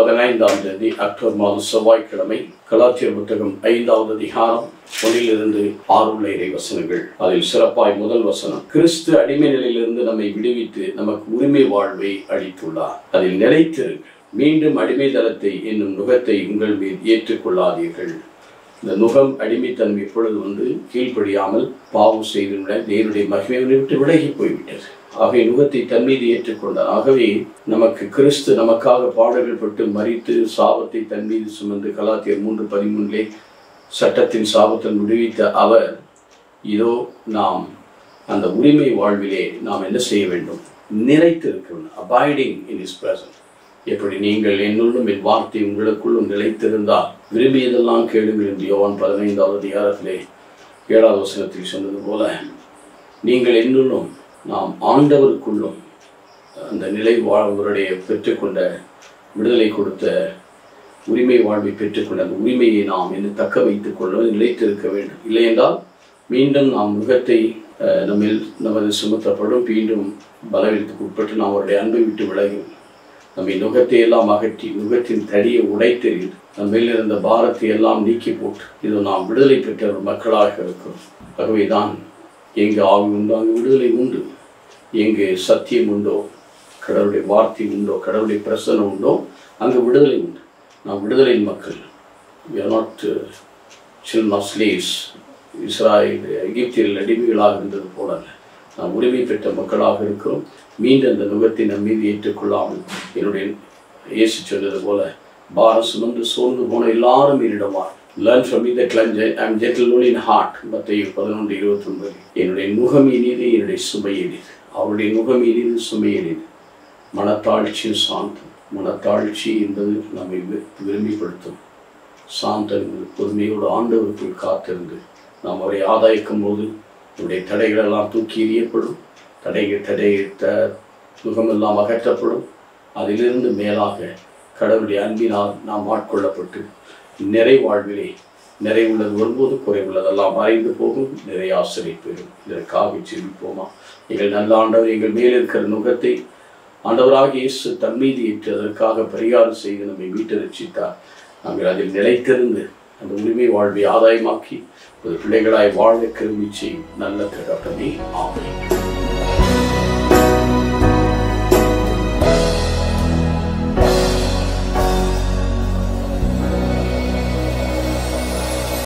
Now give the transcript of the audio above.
15ஆம் தேதி அக்டோபர் மாதம் செவ்வாய்க்கிழமை. கலாத்தியர் புத்தகம் 5வது அதிகாரம் 1 6 உள்ள இறைவசனங்கள். அதில் சிறப்பாய் முதல் வசனம், கிறிஸ்து அடிமை நிலையிலிருந்து நம்மை விடுவித்து நமக்கு உரிமை வாழ்வை அளித்துள்ளார். அதில் நிலைத்திருங்கள். மீண்டும் அடிமை தளத்தை என்னும் நுகத்தை உங்கள் மீது ஏற்றுக்கொள்ளாதீர்கள். இந்த நுகம் அடிமைத்தன்மை எப்பொழுது கீழ்ப்படியாமல் பாவம் செய்துவிட தேவனுடைய மகிமையை விட்டு விலகி போய்விட்டது. ஆகவே நுகத்தை தன் மீது ஏற்றுக்கொண்டார். ஆகவே நமக்கு கிறிஸ்து நமக்காக பாடல்கள் பட்டு மரித்து சாபத்தை தன் மீது சுமந்து கலாத்தியர் 3:13 சட்டத்தின் சாபத்தில் விடுவித்த அவர், இதோ நாம் அந்த உரிமை வாழ்விலே நாம் என்ன செய்ய வேண்டும்? நிலைத்திருக்கணும். Abiding in his presence. எப்படி நீங்கள் என்னுள்ளும் என் வார்த்தை உங்களுக்குள்ளும் நிலைத்திருந்தால் விரும்பியதெல்லாம் கேளுங்கள் என்று யோவான் 15வது அதிகாரத்திலே 7வது வசனத்தில் சொன்னது போல, நீங்கள் என்னுள்ளும் நாம் ஆண்டவருக்குள்ளும் அந்த நிலை வாழ்வருடைய பெற்றுக்கொண்ட விடுதலை கொடுத்த உரிமை வாழ்வை பெற்றுக்கொண்ட அந்த உரிமையை நாம் என்ன தக்க வைத்துக் கொள்ள நிலைத்திருக்க வேண்டும். இல்லை என்றால் மீண்டும் நாம் முகத்தை நமது சுமத்தப்படும், மீண்டும் பலவீனத்துக்கு உட்பட்டு நாம் அவருடைய அன்பை விட்டு விலகும். நம்மை நுகத்தை எல்லாம் அகற்றி நுகத்தின் தடியை உடைத்தெறி நம்மில் இருந்த பாரத்தை எல்லாம் நீக்கி போட்டு இது நாம் விடுதலை பெற்ற மக்களாக இருக்கிறோம். ஆகவேதான் எங்கு ஆவி உண்டோ அங்கு விடுதலை உண்டு. எங்கு சத்தியம் உண்டோ, கடவுளுடைய வார்த்தை உண்டோ, கடவுளுடைய பிரசனம் உண்டோ, அங்கு விடுதலை உண்டு. நாம் விடுதலையின் மக்கள். We are not children of slaves. Israel எகிப்தியர்கள் அடிமைகளாக இருந்தது போல நாம் உரிமை பெற்ற மக்களாக இருக்கிறோம். மீண்டும் அந்த நுகத்தை நம் மீது ஏற்றுக்கொள்ளாமல் என்னுடைய இயேசு சொன்னது போல, பாரம் சுமந்து சோர்ந்து போன எல்லாரும் என்னிடமார். Learn from me that I am gentle only in heart. மத்தேயு 11:29. என்னுடைய நுகம் இனிது, என்னுடைய சுமை எளிது. அவருடைய நுகம் இனிது, சுமை எளிது. மனத்தாழ்ச்சியும் சாந்தம். மனத்தாழ்ச்சி என்பது நம்மை விரும்பிப்படுத்தும். சாந்தம் பொறுமையோடு ஆண்டவருக்குள் காத்திருந்து நாம் அவரை ஆதாயிக்கும் போது நம்முடைய தடைகள் எல்லாம் தூக்கி எறியப்படும். முகமெல்லாம் அகற்றப்படும். அதிலிருந்து மேலாக கடவுளுடைய அன்பினால் நாம் ஆட்கொள்ளப்பட்டு நிறை வாழ்விலே நிறைவுள்ளது ஒருபோது குறைவுள்ளதெல்லாம் மறைந்து போகும். நிறைய ஆசிரியப்பெறும். இதற்காக ஜெபிப்போமா? எங்கள் நல்ல ஆண்டவர், எங்கள் மேல் இருக்கிற நுகத்தை ஆண்டவராக இயேசு தன் மீது ஏற்று அதற்காக பரிகாரம் செய்து நம்மை மீட்டு ரட்சித்தார். நாங்கள் அதில் நிலைத்திருந்து அந்த உரிமை வாழ்வை ஆதாயமாக்கி ஒரு பிள்ளைகளாய் வாழ கிருபை செய்யும் நல்ல தகப்பனே. ஆமென்.